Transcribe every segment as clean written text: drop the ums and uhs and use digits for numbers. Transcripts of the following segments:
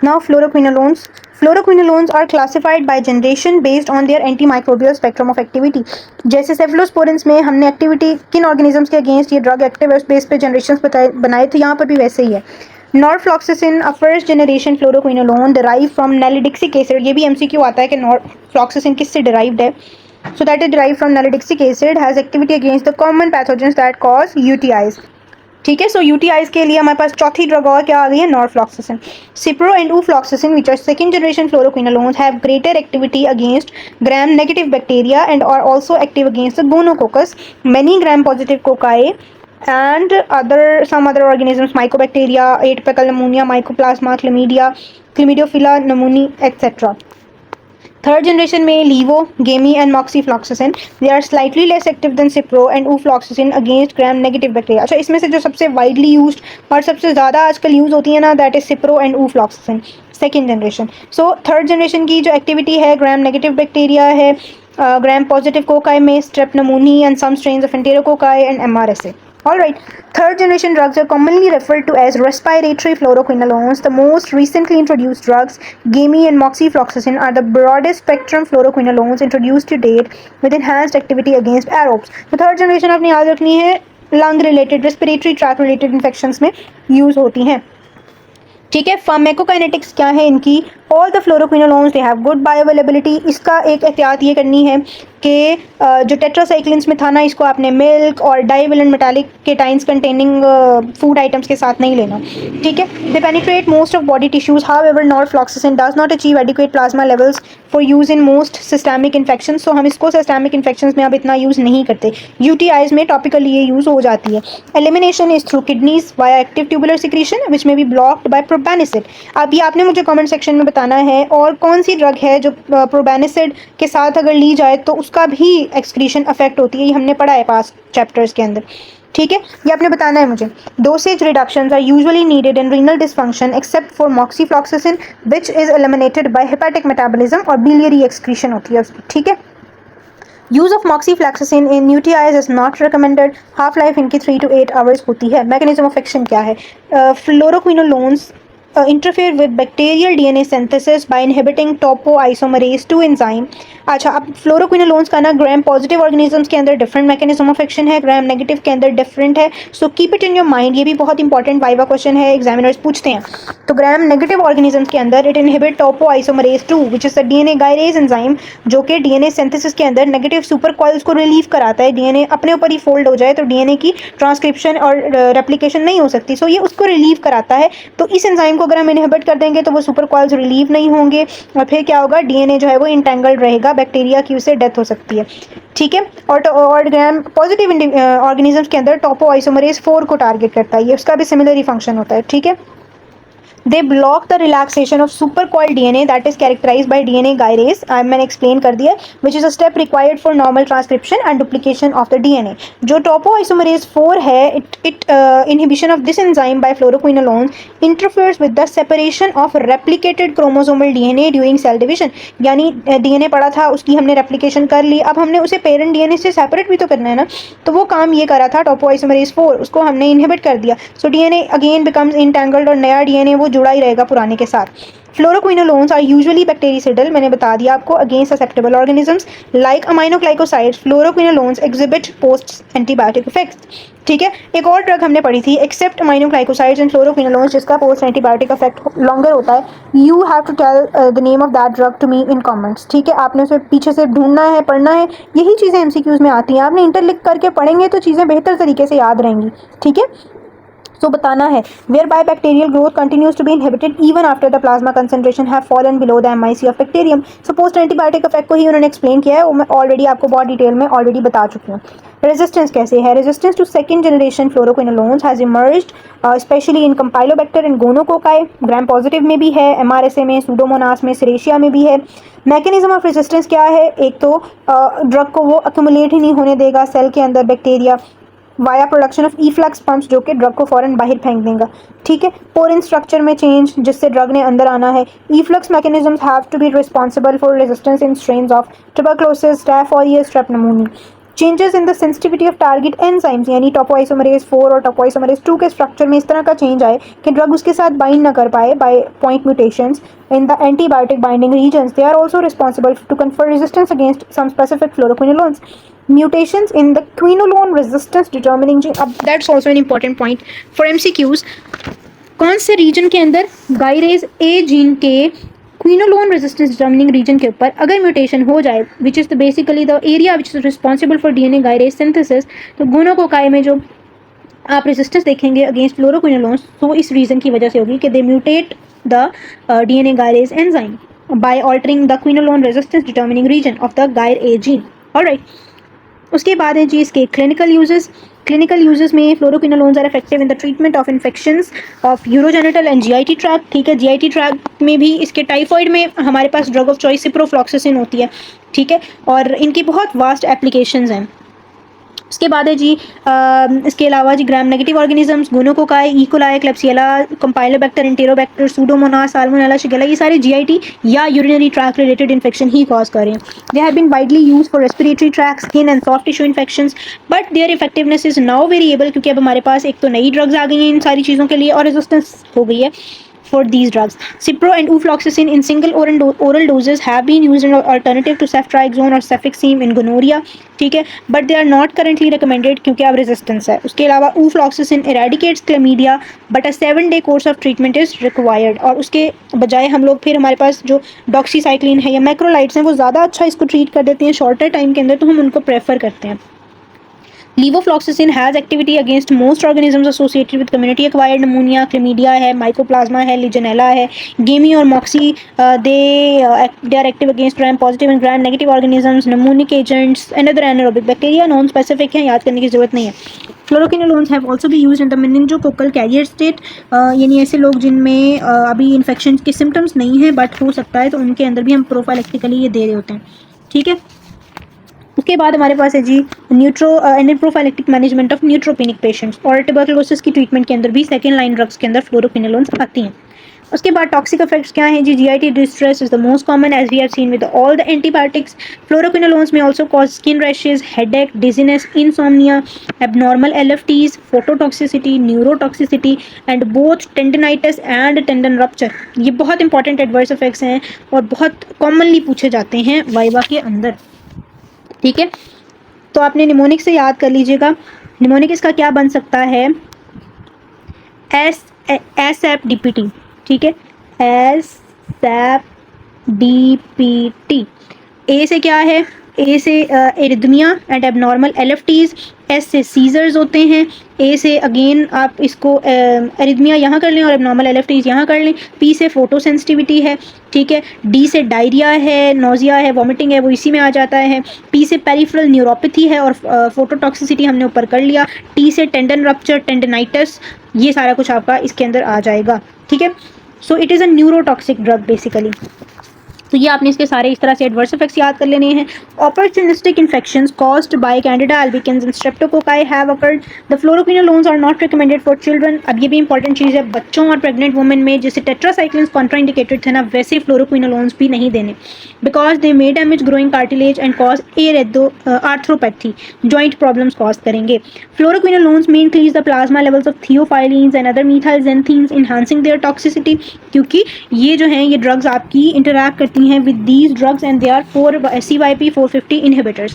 Now fluoroquinolones. Fluoroquinolones are classified by generation based on their antimicrobial spectrum of activity. जैसे cephalosporins में हमने activity किन organisms के against ये ड्रग एक्टिव है उस बेस पे जनरेशन बनाए थे, यहाँ पर भी वैसे ही है. Norfloxacin a first generation fluoroquinolone derive from nalidixic acid. ये भी एमसीक्यू आता है कि नॉरफ्लॉक्सिसिन किससे डिराइव्ड है. So that is derived from nalidixic acid, has activity against the common pathogens that cause UTIs. ठीक है. सो यूटीआईज के लिए हमारे पास चौथी ड्रग और क्या आ गई है, norfloxacin. Cipro and ofloxacin which are second generation fluoroquinolones have greater activity against gram negative bacteria and are also active against the gonococcus, many gram positive cocci and some other organisms, mycobacteria, atypical pneumonia, mycoplasma, chlamydia, chlamydophila pneumoniae, etc. Third generation में levo, gemi and moxifloxacin. They are slightly less active than cipro and ofloxacin against gram negative bacteria. अच्छा, इसमें से जो सबसे widely used और सबसे ज़्यादा आजकल यूज़ होती है ना, that is cipro and ofloxacin, second generation. So third generation की जो एक्टिविटी है ग्राम नेगेटिव बैक्टीरिया है, ग्राम पॉजिटिव कोकाई में strep pneumoniae and some strains of enterococci and MRSA. All right. Third generation drugs are commonly referred to as respiratory fluoroquinolones. The most recently introduced drugs, Gemi and moxifloxacin, are the broadest spectrum fluoroquinolones introduced to date with enhanced activity against aerobes. The third generation अपनी याद रखनी है, lung related, respiratory tract related infections में use होती हैं. ठीक है. Pharmacokinetics क्या है इनकी, all the fluoroquinolones they have good bioavailability. इसका एक एहतियात ये करनी है कि जो टेट्रासाइक्लिन्स में था ना, इसको आपने मिल्क और divalent metallic cations containing food items के साथ नहीं लेना. ठीक है. They penetrate most of body tissues. However norfloxacin does not achieve adequate plasma levels for use in most systemic infection. So हम इसको सिस्टमिक इन्फेक्शन में अब इतना यूज़ नहीं करते. यूटीआईज में टॉपिकली ये यूज़ हो जाती है. Elimination is through kidneys via active tubular secretion which may be blocked by प्रोबेनिसिड. अब ये आपने मुझे कमेंट सेक्शन में बताना है और कौन सी ड्रग है जो प्रोबेनिसिड के साथ अगर ली जाए तो उसका भी एक्सक्रीशन अफेक्ट होती है. ये हमने पढ़ा है पास चैप्टर्स के अंदर. ठीक है. ये आपने बताना है मुझे. Dosage reductions are usually needed in renal dysfunction except for moxifloxacin which is eliminated by hepatic metabolism और बिलियरी एक्सक्रीशन होती है उसकी. ठीक है. Use of moxifloxacin in UTIs is not recommended. Half life इनकी 3 to 8 आवर्स होती है. Mechanism of action क्या है, fluoroquinolones interfere with bacterial DNA synthesis by inhibiting topoisomerase 2 enzyme. अच्छा, अब फ्लोरोक्विनोलोन्स का ना ग्राम पॉजिटिव ऑर्गेनिजम्स के अंदर डिफरेंट मैकेनिज्म ऑफ एक्शन है, ग्राम नेगेटिव के अंदर डिफरेंट है. So keep it in your mind. ये भी बहुत इंपॉर्टेंट वाइवा क्वेश्चन है, एग्जामिनर्स पूछते हैं. तो ग्राम नेगेटिव ऑर्गेनिजम्स के अंदर it inhibit topoisomerase 2 which is the DNA gyrase enzyme, जो कि DNA सिंथेसिस के अंदर नेगेटिव सुपर कॉइल्स को रिलीव कराता है. DNA अपने ऊपर ही फोल्ड हो जाए तो DNA की ट्रांसक्रिप्शन और रेप्लिकेशन नहीं हो सकती. सो ये उसको रिलीव कराता है. तो इस एंजाइम को अगर हम इनहिबिट कर देंगे तो वो सुपर कॉइल्स रिलीव नहीं होंगे और फिर क्या होगा, DNA जो है वो इंटेंगल्ड रहेगा, बैक्टीरिया की उससे डेथ हो सकती है. ठीक है. और ग्राम पॉजिटिव ऑर्गेनिजम्स के अंदर टोपोआइसोमरेज 4 को टारगेट करता है. ये उसका भी सिमिलर ही फंक्शन होता है. ठीक है. They block the relaxation of supercoiled DNA that is characterized by DNA gyrase. मैंने explain कर दिया, which is a step required for normal transcription and duplication of the DNA. जो topoisomerase 4 है, inhibition of this enzyme by fluoroquinolones interferes with the separation of replicated chromosomal DNA during cell division. यानी DNA पड़ा था, उसकी हमने replication कर ली, अब हमने उसे parent DNA से separate भी तो करना है ना, तो वो काम ये करा था topoisomerase 4, उसको हमने inhibit कर दिया. So DNA again becomes entangled और नया DNA वो जुड़ा ही रहेगा पुराने के साथ. फ्लोरोक्विनोलोन्स आर यूजुअली बैक्टीरिसाइडल, मैंने बता दिया आपको, against susceptible organisms like aminoglycosides. Fluoroquinolones exhibit post antibiotic effects. ठीक है. एक और ड्रग हमने पढ़ी थी, एक्सेप्ट अमाइनोग्लाइकोसाइड्स एंड फ्लोरोक्विनोलोन्स, जिसका पोस्ट एंटीबायोटिक इफेक्ट लॉन्गर होता है. You have to tell the name of that drug to me in comments. ठीक है. आपने उसे पीछे से ढूंढना है, पढ़ना है. यही चीज़ें एमसीक्यूज में आती हैं. आपने इंटरलिंक करके पढ़ेंगे तो चीज़ें बेहतर तरीके से याद रहेंगी. ठीक है. तो बताना है whereby bacterial growth continues to be inhibited even after the plasma concentration have fallen below the MIC of bacterium. So post antibiotic effect को ही उन्होंने एक्सप्लेन किया है, वो मैं ऑलरेडी आपको बहुत डिटेल में ऑलरेडी बता चुकी हूँ. रेजिस्टेंस कैसे है, resistance to second generation fluoroquinolones has emerged especially in campylobacter and gonococci. Gram positive में भी है, MRSA में, सूडोमोनास में, सिरेशिया में भी है. मैकेनिज्म ऑफ रेजिस्टेंस क्या है, एक तो ड्रग को वो अक्यूमुलेट ही नहीं होने देगा सेल के अंदर bacteria via production of efflux pumps, जो कि ड्रग को फौरन बाहर फेंक देगा. ठीक है. पोरिन स्ट्रक्चर में चेंज, जिससे ड्रग ने अंदर आना है. Efflux mechanisms have to be responsible for resistance in strains of tuberculosis, staph aureus, strep pneumoniae. Changes in the sensitivity of target enzymes, यानी टोपोइसोमरेज 4 और टोपोइसोमरेज 2 के स्ट्रक्चर में इस तरह का चेंज आए कि ड्रग उसके साथ बाइंड ना कर pi by point mutations in the antibiotic binding regions. They are also responsible to confer resistance against some specific fluoroquinolones. Mutations in the quinolone resistance determining gene. अब that's also an important point for MCQs. कौन से reason के अंदर gyrase ए gene के quinolone resistance determining reason के ऊपर अगर mutation हो जाए, which is basically the area which is responsible for DNA gyrase synthesis, तो गोनोकोकाई में जो आप रेजिस्टेंस देखेंगे अगेंस्ट फ्लोरोक्विनोलोन्स, तो इस रीजन की वजह से होगी कि they mutate the DNA gyrase enzyme by altering the quinolone resistance determining region of the gyr A gene. Alright, उसके बाद है जी इसके क्लिनिकल यूजेस। क्लिनिकल यूजेस में fluoroquinolones are effective in the treatment of infections of urogenital and GIT tract. ठीक है, GIT tract में भी इसके टाइफॉइड में हमारे पास ड्रग ऑफ चॉइस सिप्रोफ्लॉक्सासिन होती है। ठीक है, और इनकी बहुत वास्ट एप्लीकेशंस हैं। उसके बाद है जी इसके अलावा जी gram negative organisms, gonococci, E coli, klebsiella, campylobacter, enterobacter, pseudomonas, salmonella, shigella, ये सारे जीआईटी या यूरिनरी ट्रैक रिलेटेड इन्फेक्शन ही कॉज कर रहे हैं। They have been widely used for respiratory tract, skin and soft tissue infections, but their effectiveness is now variable, क्योंकि अब हमारे पास एक तो नई ड्रग्स आ गई हैं इन सारी चीज़ों के लिए और रेजिस्टेंस हो गई है for these drugs. Cipro and ufloxacin in single oral doses have been used as an alternative to ceftriaxone or cefixime in gonorrhea. ठीक है, but they are not currently recommended क्योंकि अब resistance है। उसके अलावा ufloxacin eradicates chlamydia but a 7-day course of treatment is required। और उसके बजाय हम लोग फिर हमारे पास जो डॉक्सीसाइक्लिन है या मैक्रोलाइड्स हैं वो ज़्यादा अच्छा इसको ट्रीट कर देते हैं शॉर्टर टाइम के अंदर, तो हम उनको प्रेफर करते हैं। Levofloxacin has activity against most organisms associated with community acquired pneumonia, chlamydia है, mycoplasma है, legionella है, Gemi और moxi they are active against gram positive and gram negative organisms, pneumonic agents and other anaerobic bacteria, non specific है, याद करने की जरूरत नहीं है। Fluoroquinolones have also been used in the meningococcal carrier state, यानी ऐसे लोग जिनमें अभी इन्फेक्शन के सिम्टम्स नहीं है बट हो सकता है, तो उनके अंदर भी हम प्रोफाइलेक्टिकली ये दे रहे होते हैं। ठीक है, उसके बाद हमारे पास है जी prophylactic management of neutropenic patients, और ट्यूबरकुलोसिस की ट्रीटमेंट के अंदर भी सेकेंड लाइन ड्रग्स के अंदर फ्लोरोक्विनोलोन्स आती हैं। उसके बाद टॉक्सिक इफेक्ट्स क्या हैं जी? GIT distress is the most common as we have seen with all the antibiotics. Fluoroquinolones may also cause skin rashes, headache, dizziness, insomnia, abnormal LFTs, phototoxicity, neurotoxicity and both tendinitis and tendon rupture. ये बहुत important adverse effects हैं और बहुत commonly पूछे जाते हैं viva के अंदर। ठीक है, तो आपने निमोनिक से याद कर लीजिएगा। निमोनिक इसका क्या बन सकता है? एसएफडीपीटी। ठीक है, एसएफडीपीटी। ए से क्या है? ए से एरिथमिया एंड एबनॉर्मल एलएफटीज, एस से सीजर्स होते हैं, ए से अगेन आप इसको एरिथमिया यहाँ कर लें और एबनॉर्मल एलएफटीज यहाँ कर लें, पी से फोटोसेंसिटिविटी है। ठीक है, डी से डायरिया है, नोजिया है, वॉमिटिंग है, वो इसी में आ जाता है। पी से पेरिफेरल न्यूरोपैथी है और फोटोटॉक्सिसिटी हमने ऊपर कर लिया। टी से टेंडन रप्चर, टेंडनाइटिस, ये सारा कुछ आपका इसके अंदर आ जाएगा। ठीक है, so it is a neurotoxic drug basically. तो ये आपने इसके सारे इस तरह से एडवर्स इफेक्ट्स याद कर लेने हैं। Opportunistic infections caused by candida albicans and streptococci have occurred. The fluoroquinolones are not recommended for children. अब ये भी इंपॉर्टेंट चीज़ है, बच्चों और प्रेग्नेंट वुमेन में जैसे टेट्रासाइक्लिन्स कॉन्ट्राइंडिकेटेड थे ना, वैसे फ्लोरोक्विनोलोन्स भी नहीं देने, because they may damage growing cartilage and cause arthropathy, joint problems cause करेंगे। Fluoroquinolones may increase the plasma levels of theophyllines and other methylxanthines enhancing their toxicity, क्योंकि ये जो हैं ये ड्रग्स आपकी इंटरैक्ट करती हैं with these drugs and they are CYP450 inhibitors।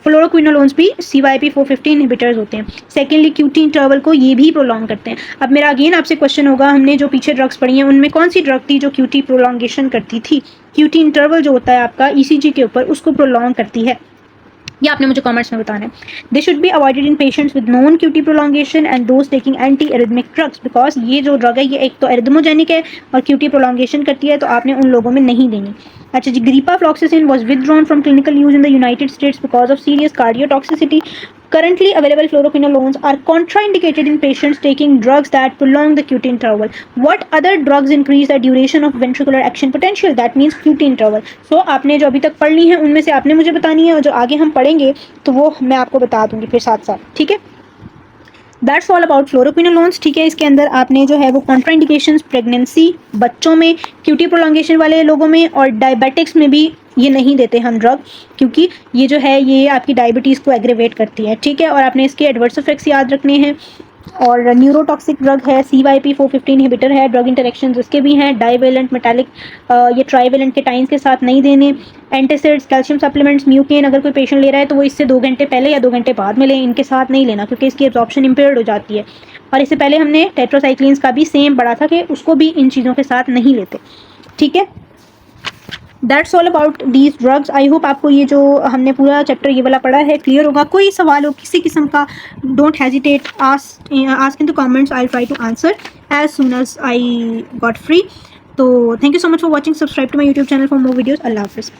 Fluoroquinolones भी CYP450 इनहिबिटर्स होते हैं। सेकेंडली QT इंटरवल को ये भी प्रोलॉन्ग करते हैं। अब मेरा अगेन आपसे क्वेश्चन होगा, हमने जो पीछे ड्रग्स पढ़ी हैं उनमें कौन सी ड्रग थी जो QT प्रोलॉन्गेशन करती थी? QT इंटरवल जो होता है आपका ECG के ऊपर, उसको प्रोलॉन्ग करती है। ये आपने मुझे कमेंट्स में बताना है। They should be avoided in patients with non QT prolongation and those taking anti arrhythmic drugs, because ये जो ड्रग है ये एक तो एरिथमोजेनिक है और QT प्रोलॉन्गेशन करती है, तो आपने उन लोगों में नहीं देनी। अच्छा जी, grepafloxacin was withdrawn from clinical use in the United States because of serious cardiotoxicity. Currently available fluoroquinolones are contraindicated in patients taking drugs that prolong the QT interval. What other drugs increase the duration of ventricular action potential? That means QT interval. So आपने जो अभी तक पढ़ ली है उनमें से आपने मुझे बतानी है, और जो आगे हम पढ़ेंगे तो वो मैं आपको बता दूंगी फिर साथ साथ। ठीक है, दैट्स ऑल अबाउट फ्लोरोक्विनोलोन्स। ठीक है, इसके अंदर आपने जो है वो कॉन्ट्राइंडिकेशंस प्रेगनेंसी, बच्चों में, QT प्रोलॉन्गेशन वाले लोगों में और डायबिटिक्स में भी ये नहीं देते हम ड्रग, क्योंकि ये जो है ये आपकी डायबिटीज़ को एग्रेवेट करती है, ठीक है। और आपने इसके एडवर्स इफेक्ट्स याद रखने हैं। और न्यूरोटॉक्सिक ड्रग है, CYP450 इनहिबिटर है, ड्रग इंटरेक्शंस इसके भी हैं। डाइवेलेंट मेटालिक ये ट्राइवेलेंट केटाइंस के साथ नहीं देने। एंटासिड्स, कैल्शियम सप्लीमेंट्स, म्यूकेन अगर कोई पेशेंट ले रहा है तो वो इससे 2 घंटे पहले या 2 घंटे बाद में लें, इनके साथ नहीं लेना क्योंकि इसकी एब्जॉर्प्शन इम्पेयर्ड हो जाती है। और इससे पहले हमने टेट्रासाइक्लिन्स का भी सेम पढ़ा था कि उसको भी इन चीज़ों के साथ नहीं लेते, ठीक है। That's all about these drugs. I hope आपको ये जो हमने पूरा चैप्टर ये वाला पढ़ा है क्लियर होगा। कोई सवाल हो किसी किस्म का, don't hesitate, ask in the comments, I try to answer as soon as I got free. तो thank you so much for watching, subscribe to my YouTube channel for more videos. अल्लाह हाफिज़।